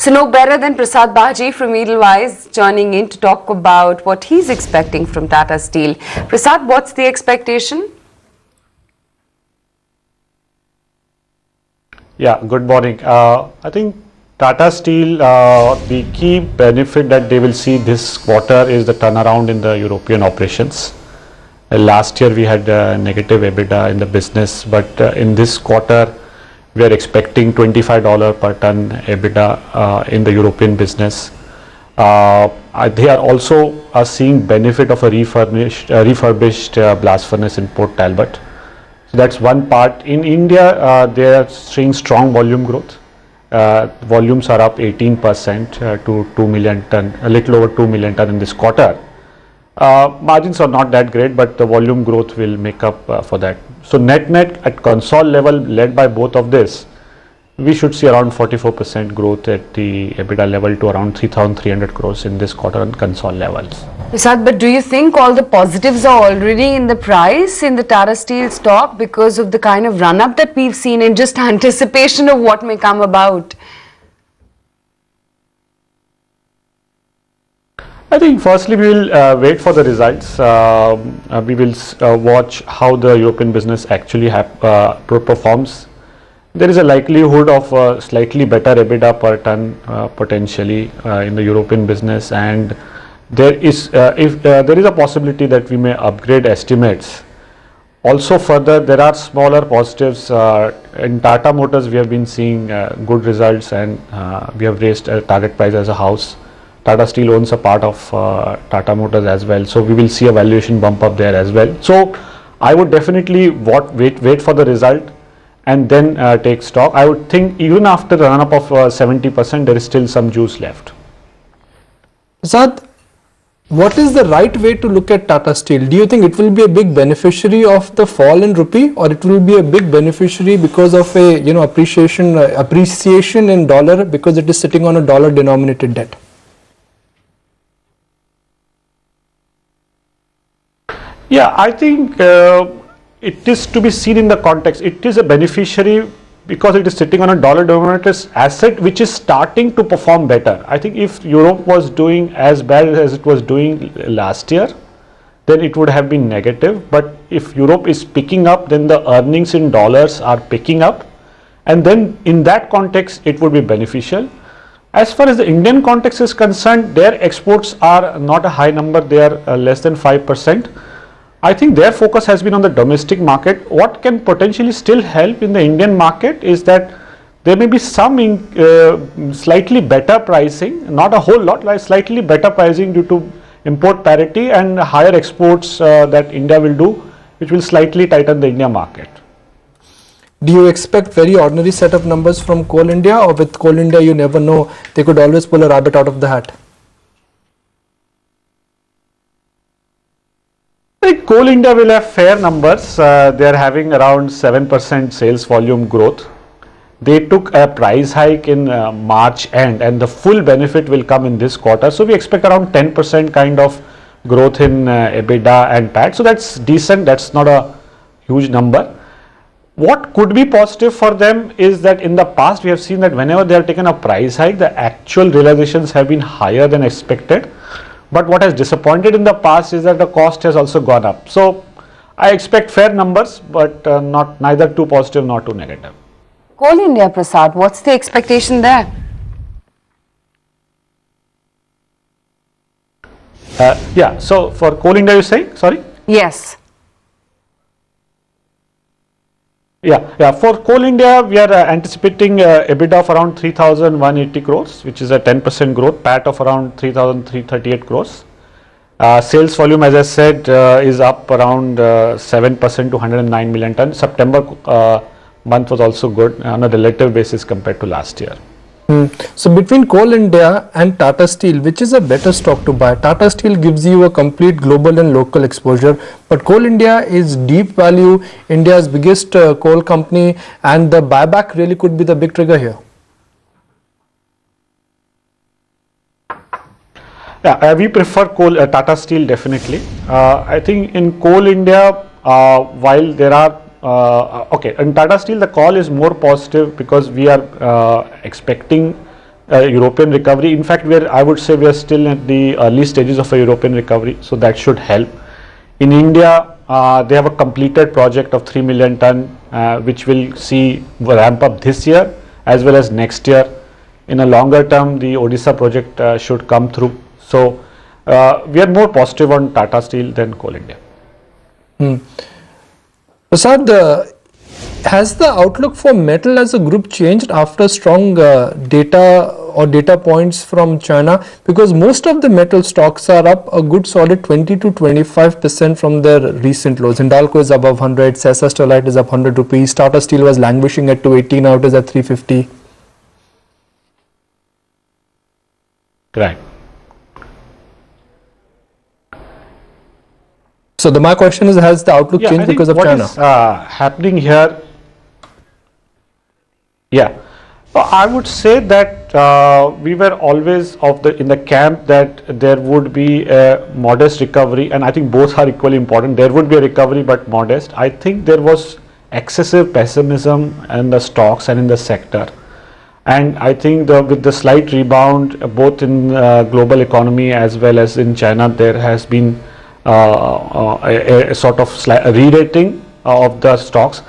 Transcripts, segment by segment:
So no better than Prasad Baji from Edelweiss joining in to talk about what he's expecting from Tata Steel. Prasad, what's the expectation? Yeah, good morning. I think Tata Steel, the key benefit that they will see this quarter is the turnaround in the European operations. Last year we had negative EBITDA in the business, but in this quarter we are expecting $25 per ton EBITDA in the European business. They are also seeing benefit of a refurbished blast furnace in Port Talbot. So that's one part. In India, they are seeing strong volume growth. Volumes are up 18% to 2 million ton, a little over 2 million ton in this quarter. Margins are not that great, but the volume growth will make up for that. So net at console level, led by both of this, we should see around 44% growth at the EBITDA level to around 3,300 crores in this quarter on console levels. Prasad, but do you think all the positives are already in the price in the Tata Steel stock because of the kind of run-up that we've seen in just anticipation of what may come about? I think firstly we will wait for the results. We will watch how the European business actually performs. There is a likelihood of slightly better EBITDA per ton potentially in the European business, and there is there is a possibility that we may upgrade estimates. Also further, there are smaller positives. In Tata Motors we have been seeing good results, and we have raised a target price as a house. Tata Steel owns a part of Tata Motors as well, so we will see a valuation bump up there as well. So I would definitely wait for the result and then take stock. I would think even after the run up of 70%, there is still some juice left. Prasad, what is the right way to look at Tata Steel? Do you think it will be a big beneficiary of the fall in rupee, or it will be a big beneficiary because of a appreciation in dollar because it is sitting on a dollar denominated debt? Yeah, I think it is to be seen in the context. It is a beneficiary because it is sitting on a dollar denominated asset which is starting to perform better. I think if Europe was doing as bad as it was doing last year, then it would have been negative. But if Europe is picking up, then the earnings in dollars are picking up, and then in that context it would be beneficial. As far as the Indian context is concerned, their exports are not a high number. They are less than 5%. I think their focus has been on the domestic market. What can potentially still help in the Indian market is that there may be some slightly better pricing, not a whole lot, like slightly better pricing due to import parity and higher exports that India will do, which will slightly tighten the India market. Do you expect very ordinary set of numbers from Coal India, or with Coal India you never know, they could always pull a rabbit out of the hat? I think Coal India will have fair numbers. They are having around 7% sales volume growth. They took a price hike in March end, and the full benefit will come in this quarter. So we expect around 10% kind of growth in EBITDA and PAT. So that's decent. That's not a huge number. What could be positive for them is that in the past we have seen that whenever they have taken a price hike, the actual realizations have been higher than expected. But what has disappointed in the past is that the cost has also gone up. So I expect fair numbers, but neither too positive nor too negative. Coal India, Prasad, what's the expectation there? Yeah, so for Coal India you say, sorry? Yes. Yeah. For Coal India, we are anticipating EBITDA of around 3,180 crores, which is a 10% growth, PAT of around 3,338 crores. Sales volume, as I said, is up around 7% to 109 million tons. September month was also good on a relative basis compared to last year. So between Coal India and Tata Steel, which is a better stock to buy? Tata Steel gives you a complete global and local exposure, but Coal India is deep value, India's biggest coal company, and the buyback really could be the big trigger here. Yeah, we prefer Tata Steel definitely. I think in Coal India, while there are okay, in Tata Steel the call is more positive because we are expecting European recovery. In fact, I would say we are still at the early stages of a European recovery, so that should help. In India, they have a completed project of 3 million ton, which will see ramp up this year as well as next year. In a longer term, the Odisha project should come through. So we are more positive on Tata Steel than Coal India. Prasad, has the outlook for metal as a group changed after strong data points from China? Because most of the metal stocks are up a good solid 20 to 25% from their recent lows. Hindalco is above 100, Sesa Sterlite is up 100 rupees, Tata Steel was languishing at 280, now it is at 350. Right. So my question is, has the outlook changed because of China? What is happening here? Yeah, I would say that we were always in the camp that there would be a modest recovery, and I think both are equally important. There would be a recovery, but modest. I think there was excessive pessimism in the stocks and in the sector, and I think with the slight rebound both in global economy as well as in China, there has been a sort of re-rating of the stocks.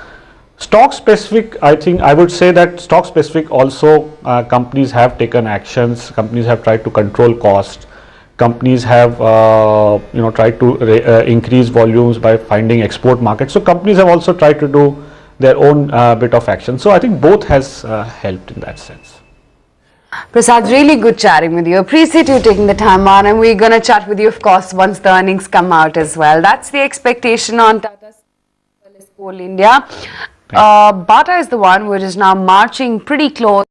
Stock specific, I think I would say that stock specific also companies have taken actions. Companies have tried to control costs. Companies have tried to increase volumes by finding export markets. So companies have also tried to do their own bit of action. So I think both has helped in that sense. Prasad, really good chatting with you. Appreciate you taking the time on, and we're going to chat with you, of course, once the earnings come out as well. That's the expectation on Tata Steel as well as Coal India. Bata is the one which is now marching pretty close.